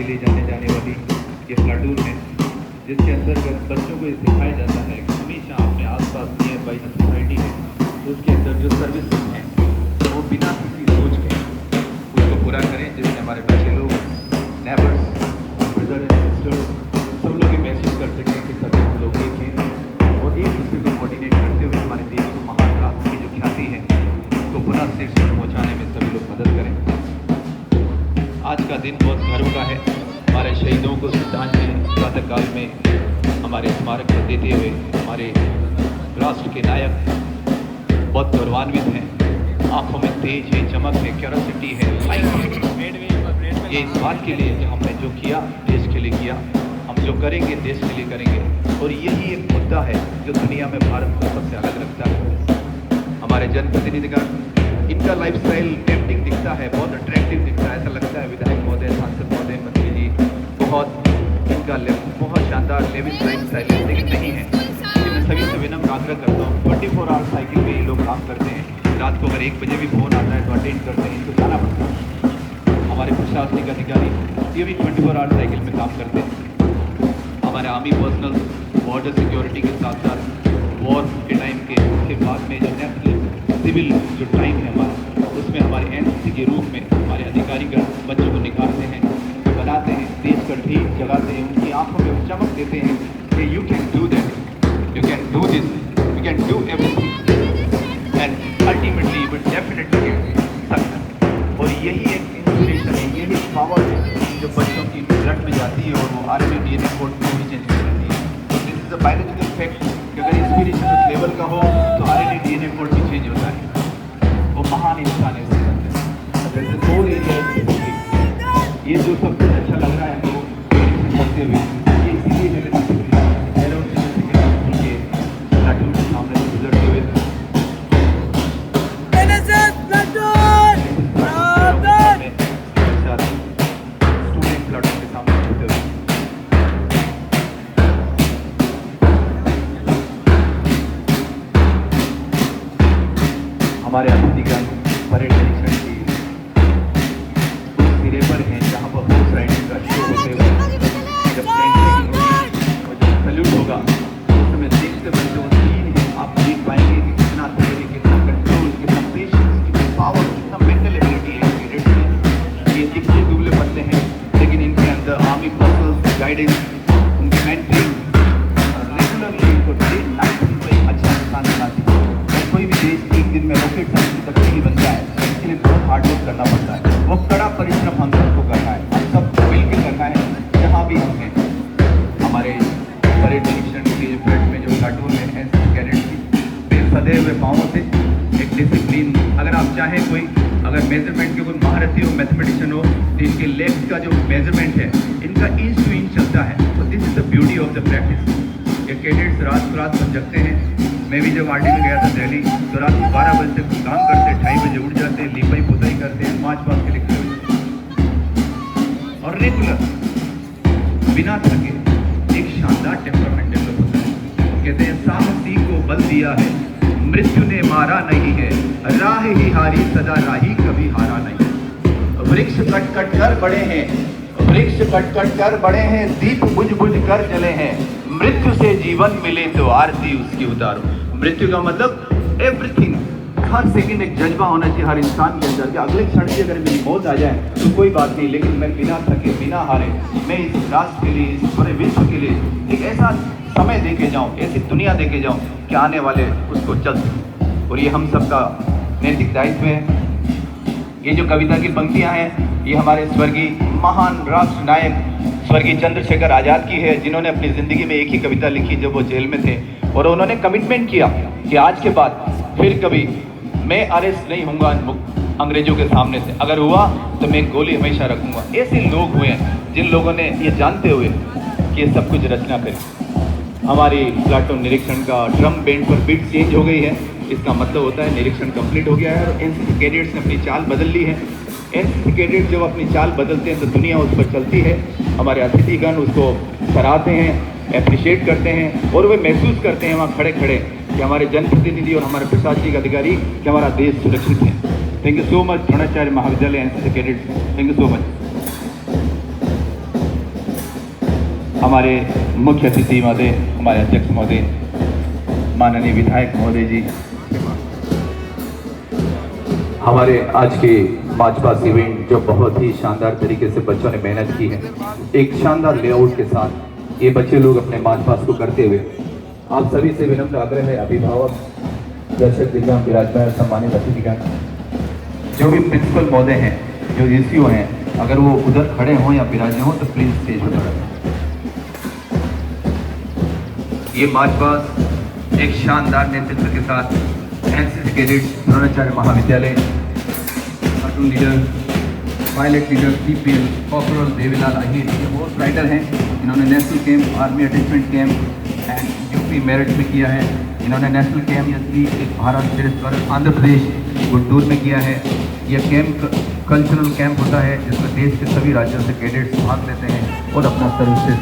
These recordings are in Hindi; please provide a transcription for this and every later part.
के लिए जाने जाने वाली ये प्लाटून है, जिसके अंतर्गत बच्चों को ये सिखाया जाता है कि हमेशा अपने आसपास नियर बाई जो सोसाइटी है उसके अंदर जो सर्विसेज हैं वो बिना किसी सोच के उसको पूरा करें, जिससे हमारे बच्चे लोग नेबर्स, ब्रदर एंड सिस्टर्स सब लोग ये महसूस कर सकें कि सभी हम लोग एक हैं और एक दूसरे को कोऑर्डिनेट करते हुए हमारे देश को महान राष्ट्र की जो ख्याति है उसको पुनः शीर्ष पर पहुँचाने में सभी लोग मदद करें। आज का दिन बहुत गर्व का है। हमारे शहीदों को श्रद्धांजलि प्रातः काल में हमारे स्मारक पर देते हुए हमारे राष्ट्र के नायक बहुत गौरवान्वित हैं। आंखों में तेज है, चमक है, क्यूरोसिटी है, ये इस बात के लिए कि हमने जो किया देश के लिए किया, हम जो करेंगे देश के लिए करेंगे। और यही एक मुद्दा है जो दुनिया में भारत को सबसे अलग रखता है। हमारे जनप्रतिनिधिगण, इनका लाइफस्टाइल टेम्पटिंग दिखता है, बहुत अट्रैक्टिव दिखता है, ऐसा लगता है विधायक महोदय, सांसद महोदय, मंत्री जी बहुत इनका बहुत शानदार लेविश लाइफस्टाइल है, लेकिन नहीं है। मैं सभी से विनम्र आग्रह करता हूँ, 24 आवर साइकिल में ये लोग काम करते हैं। रात को अगर 1 बजे भी फोन आता है तो अटेंड करते हैं, इनको जाना पड़ता है। हमारे प्रशासनिक अधिकारी ये भी 24 आवर साइकिल में काम करते हैं। हमारे आर्मी पर्सनल बॉर्डर सिक्योरिटी के साथ साथ वॉर के टाइम के उसके बाद में जो नेशनल सिविल जो टाइम है हमारा, उसमें हमारे एनसीसी के रूप में हमारे अधिकारीगण बच्चों को निखारते हैं, बनाते हैं, देश का ठीक जगाते हैं, उनकी आंखों में चमक देते हैं कि you can do that, you can do this, you can do everything and ultimately but definitely success. और यही एक इंस्पिरेशन है, यही पावर है जो बच्चों की ब्लड में जाती है और वो आरएनए डीएनए कोड को भी चेंज कर देती है। This is a biological fact कि अगर इंस्पिरेशन उस लेवल का हो तो आरएनए डीएनए कोड भी चेंज होता है। वो महान इंसान है उसके अंदर। सोल एरिया ये जो सब कुछ अच्छा लग रहा है हमको करते हुए, ये इसीलिए मेरे प्लाटून के सामने से गुजरते हुए स्टूडेंट प्लाटून के सामने गुजरते हुए हमारे अतिथिगण परेड निरीक्षण की उस सिरे पर हैं जहाँ पर हॉर्स राइडिंग का शो होते हुए जब ट्रेनिंग होगी और जब सैल्यूट होगा उस समय देखते बच्चे वो सीन है, आप देख पाएंगे कि कितना धैर्य, कितना कंट्रोल, कितना पेशेंस, कितना पावर, कितना मेंटल एबिलिटी है पीरियड में। ये दिखते दुबले पतले हैं लेकिन इनके अंदर आर्मी पर्सनल गाइडेंस, उनकी मेंटरिंग रेगुलरली इनको डे नाइट उनको एक अच्छा इंसान बनाती है। कोई भी देश एक दिन में रॉकेट साइंस तक नहीं बन जाए, इसके लिए बहुत हार्ड वर्क करना पड़ता है। वो कड़ा परिश्रम हम सबको करना है, हम सब मिलकर करना है जहाँ भी हम हैं। हमारे परेड निरीक्षण के फ्रंट में जो प्लाटून है एनसीसी कैडेट की, वे सदैव हुए पाँवों से एक डिसिप्लिन, अगर आप चाहें कोई अगर मेजरमेंट के कोई महारथी हो, मैथमेटिशियन हो, तो इनके लेग्स का जो मेजरमेंट है इनका इंच टू इंच चलता है। तो this is the beauty of the practice. ये कैडेट्स रात भर जगते हैं। मैं भी जब आरडी में गया था दिल्ली तो रात 12 बजे तक काम करते, 2:30 बजे उठ जाते, लिपाई पुताई करते हैं, मार्च पास के लिखते हुए और रेगुलर बिना थके एक शानदार टेम्परामेंट डेवलप होता है। कहते हैं साहसी को बल दिया है, मृत्यु ने मारा नहीं है, राह ही हारी सदा राही कभी हारा नहीं। वृक्ष कट कट कर बड़े हैं, वृक्ष कट कट कर बड़े हैं, दीप बुझ बुझ कर जले हैं, मृत्यु से जीवन मिले तो आरती उसकी उतारो। मृत्यु का मतलब एवरीथिंग, हर सेकंड एक जज्बा होना चाहिए हर इंसान के अंदर कि अगले क्षण की अगर मेरी मौत आ जाए तो कोई बात नहीं, लेकिन मैं बिना थके बिना हारे मैं इस राष्ट्र के लिए, इस पूरे विश्व के लिए एक ऐसा समय देके जाऊं, ऐसी दुनिया देके जाऊं कि आने वाले उसको चल सके। और ये हम सबका नैतिक दायित्व है। ये जो कविता की पंक्तियां हैं ये हमारे स्वर्गीय महान राष्ट्र नायक स्वर्गीय चंद्रशेखर आज़ाद की है, जिन्होंने अपनी ज़िंदगी में एक ही कविता लिखी जब वो जेल में थे और उन्होंने कमिटमेंट किया कि आज के बाद फिर कभी मैं अरेस्ट नहीं होऊंगा अंग्रेजों के सामने से, अगर हुआ तो मैं गोली हमेशा रखूंगा। ऐसे लोग हुए हैं जिन लोगों ने ये जानते हुए कि ये सब कुछ रचना करी। हमारी प्लाटून निरीक्षण का ड्रम बैंड पर बीट चेंज हो गई है, इसका मतलब होता है निरीक्षण कंप्लीट हो गया है और एनसीसी कैडेट्स ने अपनी चाल बदल ली है। एनसीसी कैडेट जब अपनी चाल बदलते हैं तो दुनिया उस पर चलती है। हमारे अतिथिगण उसको सराहते हैं, अप्रिशिएट करते हैं और वे महसूस करते हैं वहाँ खड़े खड़े कि हमारे जनप्रतिनिधि और हमारे प्रशासनिक अधिकारी कि हमारा देश सुरक्षित है। Thank you so much Dronacharya Mahavidyalaya NCC cadets, thank you so much. हमारे मुख्य अतिथि महोदय, हमारे अध्यक्ष महोदय, माननीय विधायक महोदय जी, हमारे आज के मार्च पास्ट इवेंट जो बहुत ही शानदार तरीके से बच्चों ने मेहनत की है, एक शानदार लेआउट के साथ ये बच्चे लोग अपने मार्च पास्ट को करते हुए, आप सभी से विनम्र आग्रह है, अभिभावक, दर्शक दिग्गज, विराजमान सम्मानित अतिथिगण, जो भी प्रिंसिपल महोदय हैं, जो एसीओ हैं, अगर वो उधर खड़े हों या विराजे हों तो प्लीज स्टेज पर खड़े। ये मार्च पास्ट एक शानदार नेतृत्व के साथ एनसीसी कैडेट्स द्रोणाचार्य महाविद्यालय, cartoon leader, pilot leader, CPL, corporal Devilal Ahir, ये बहुत राइडर हैं। इन्होंने national camp, army attachment camp and UP merit में किया है। इन्होंने नेशनल कैंप यानी एक भारत श्रेष्ठ भारत आंध्र प्रदेश गुंटूर में किया है। यह कैंप कल्चरल कैंप होता है जिसमें देश के सभी राज्यों से कैडेट्स भाग लेते हैं और अपना सर्विसेज।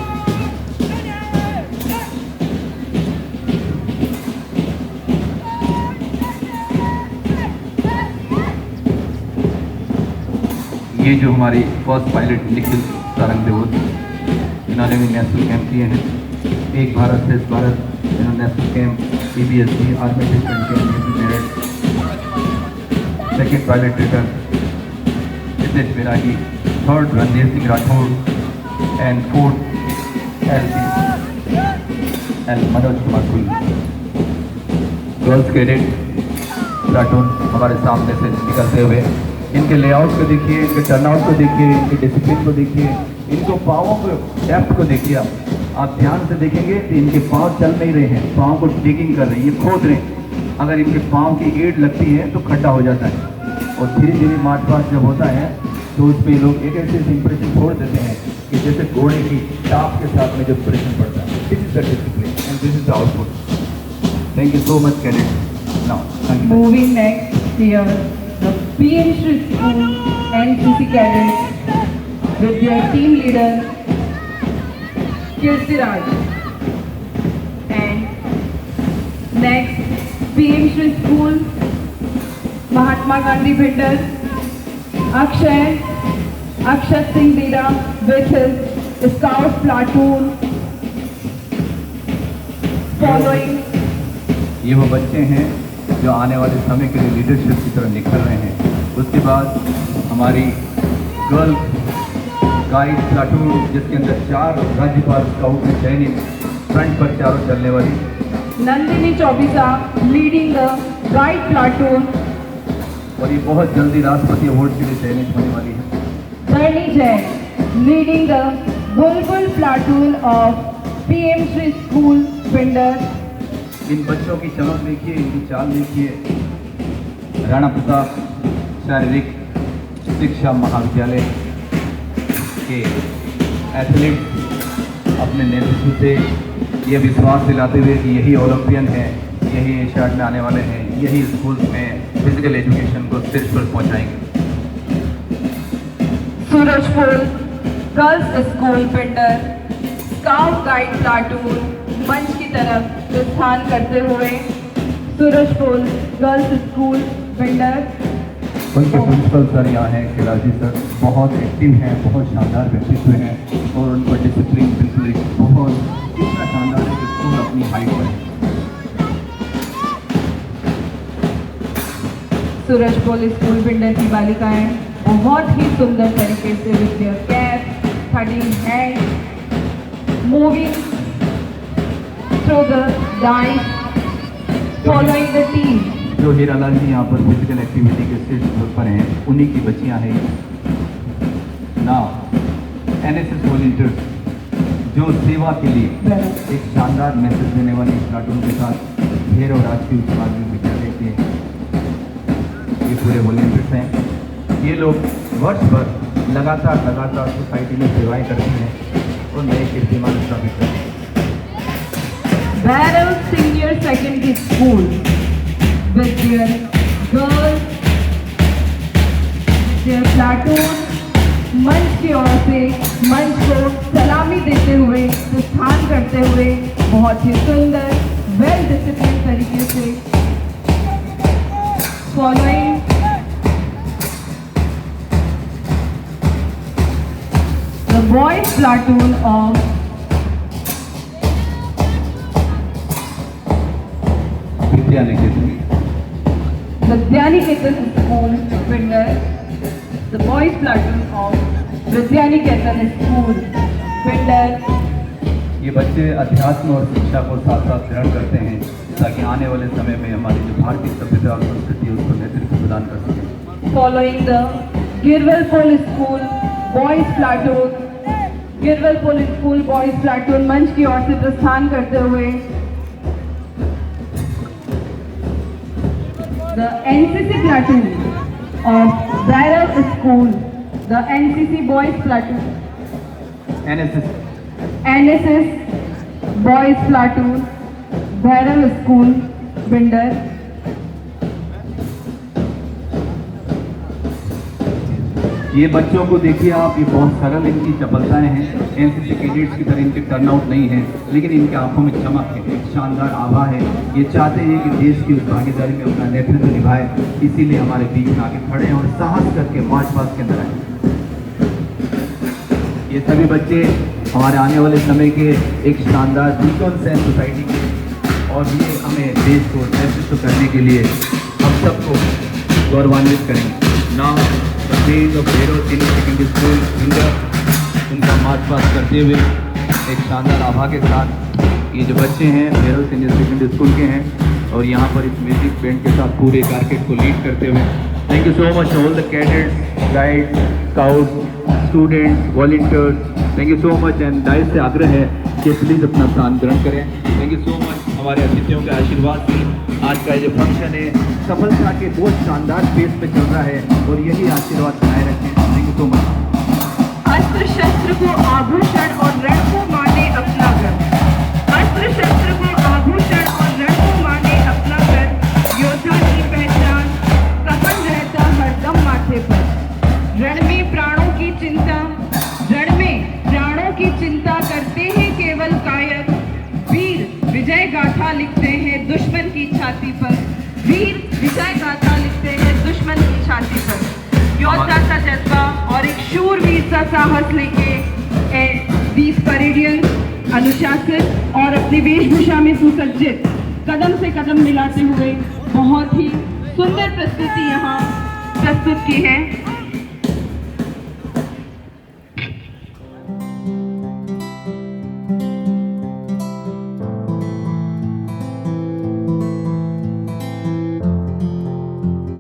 ये जो हमारी फर्स्ट पायलट निखिल सारंग देवोत, इन्होंने भी नेशनल कैंप किए हैं। एक भारत श्रेष्ठ भारत, इन्होंने national camp, CBSE, army attachment camp, merit. Second pilot return Nitesh Bairagi, third Randhir Singh Rathore and fourth L Manoj Kumar कुल। गर्ल्स कैडेट प्लाटून हमारे सामने से निकलते हुए, इनके लेआउट को देखिए, इनके टर्नआउट को देखिए, इनके डिसिप्लिन को देखिए, इनको पाँवों को डेप्थ को देखिए। आप ध्यान से देखेंगे तो इनके पाँव चल नहीं रहे हैं, पाँव को डिगिंग कर रहे हैं, ये खोद रहे हैं। अगर इनके पाँव की एड़ लगती है तो खड्डा हो जाता है और धीरे धीरे मार्च पास्ट जब होता है तो उस पर लोग एक ऐसे इंप्रेशन छोड़ देते हैं कि जैसे घोड़े की टाप के साथ में जो इंप्रेशन पड़ता है। This is the discipline and this is the output. Thank you so much cadet. Now thank you. Moving next here, the PM Shri School NCC cadets with their team leader Kirtiraj, and next PM Shri School Mahatma Gandhi Bhinder Akshat Singh Dira with his scout platoon following। ये वो बच्चे हैं जो आने वाले समय के लिए लीडरशिप की तरह निखर रहे हैं। उसके बाद हमारी गर्ल गाइड प्लाटून जिसके अंदर 4 राज्यपाल स्काउट में चयनित, फ्रंट पर चारों चलने वाली Nandini Chaubisa leading the guide platoon, और ये बहुत जल्दी राष्ट्रपति अवार्ड के लिए चयनित होने वाली है। धरणी Jain leading the Bulbul platoon of PM Shri School Pinder। इन बच्चों की चमक देखिए, इनकी चाल देखिए। राणा प्रताप शारीरिक शिक्षा महाविद्यालय के एथलीट अपने नेतृत्व से ये विश्वास दिलाते हुए कि यही ओलंपियन है, यही एशियाड में आने वाले हैं, यही स्कूल में फिजिकल एजुकेशन को शीर्ष पर पहुंचाएंगे। Surajpur girls school Pindar scout guide platoon मंच की तरफ प्रस्थान करते हुए सूरजपुल गर्ल्स स्कूल पिंडर। उनके प्रिंसिपल सर यहाँ हैं, खिलाजी सर बहुत एक्टिव हैं, बहुत शानदार व्यक्तित्व हैं और उनका डिसिप्लिन बिल्कुल एक बहुत इतना शानदार है कि स्कूल अपनी हाइट पर है। सूरजपुल स्कूल पिंडर की बालिकाएं बहुत ही सुंदर तरीके से विद देयर कैप, थर्डिंग hand, moving through the dice, following the team. जो हीरालाल जी यहाँ पर फिजिकल एक्टिविटी के शीर्ष पर हैं, उन्हीं की बच्चियाँ हैं। नाउ NSS वॉलंटियर्स जो सेवा के लिए एक शानदार मैसेज देने वाली प्लाटून के साथ ढेर और राजकीय उच्च माध्यमिक विद्यालय के ये पूरे वॉलंटियर्स हैं। ये लोग वर्ष भर लगातार सोसाइटी में सेवाएं करते हैं और नए कीर्तिमान स्थापित करते हैं। Barrel Senior Secondary School with their girls, their platoon मंच की ओर से मंच को सलामी देते हुए प्रस्थान करते हुए बहुत ही सुंदर वेल डिसिप्लिन तरीके से following the boys platoon of Vidyaniketan. Vidyaniketan School winner, the boys platoon of Vidyaniketan School winner. ये बच्चे अध्यात्म और शिक्षा को साथ साथ ग्रहण करते हैं ताकि आने वाले समय में हमारी जो भारतीय सभ्यता और संस्कृति है उसको नेतृत्व प्रदान कर सकें। Following the Girwalpol School boys platoon मंच की ओर से प्रस्थान करते हुए the NCC platoon of Bhairav School, the NCC boys platoon, NSS boys platoon, Bhairav School, Bindar. ये बच्चों को देखिए आप, ये बहुत सरल इनकी चपलताएं हैं। एनसीसी कैडेट्स की तरह इनके टर्नआउट नहीं है, लेकिन इनके आंखों में चमक है, एक शानदार आभा है। ये चाहते हैं कि देश की उस भागीदारी में अपना नेतृत्व निभाए, इसीलिए हमारे बीच में आगे खड़े हैं और साहस करके मार्च पास्ट के अंदर आए। ये सभी बच्चे हमारे आने वाले समय के एक शानदार बीकॉन्स हैं सोसाइटी के, और ये हमें देश को नेतृत्व करने के लिए हम सबको गौरवान्वित करेंगे। नाम Dean of Bhairav Senior Secondary School, Bindar, उनका मार्च पास्ट करते हुए एक शानदार आभा के साथ ये जो बच्चे हैं Bhairav Senior Secondary School के हैं और यहाँ पर इस म्यूजिक बैंड के साथ पूरे कारकेट को लीड करते हुए thank you so much all the cadets, guides, scouts, students, volunteers, thank you so much. And dice से आग्रह है कि प्लीज़ अपना स्थान ग्रहण करें। थैंक यू सो मच हमारे अतिथियों के आशीर्वाद से आज का ये फंक्शन है सफलता के बहुत शानदार पेस पे चल रहा है और यही आशीर्वाद बनाए रखें। Thank you so much. अस्त्र शस्त्र को आभूषण और रण को माने अपना घर, अस्त्र शस्त्र को आभूषण और रण को माने अपना घर, योद्धा की पहचान कफन रहता हरदम माथे पर, रण में प्राणों की चिंता, रण में प्राणों की चिंता करते हैं केवल कायक, वीर विजय गाथा लिखते हैं दुश्मन की छाती पर, वीर विजय गाथा लिखते हैं दुश्मन की छाती पर। योद्धा सा जज्बा और एक शूरवीर सा साहस लेके दीस परेडियंस अनुशासित और अपनी वेशभूषा में सुसज्जित कदम से कदम मिलाते हुए बहुत ही सुंदर प्रस्तुति यहाँ प्रस्तुत की है।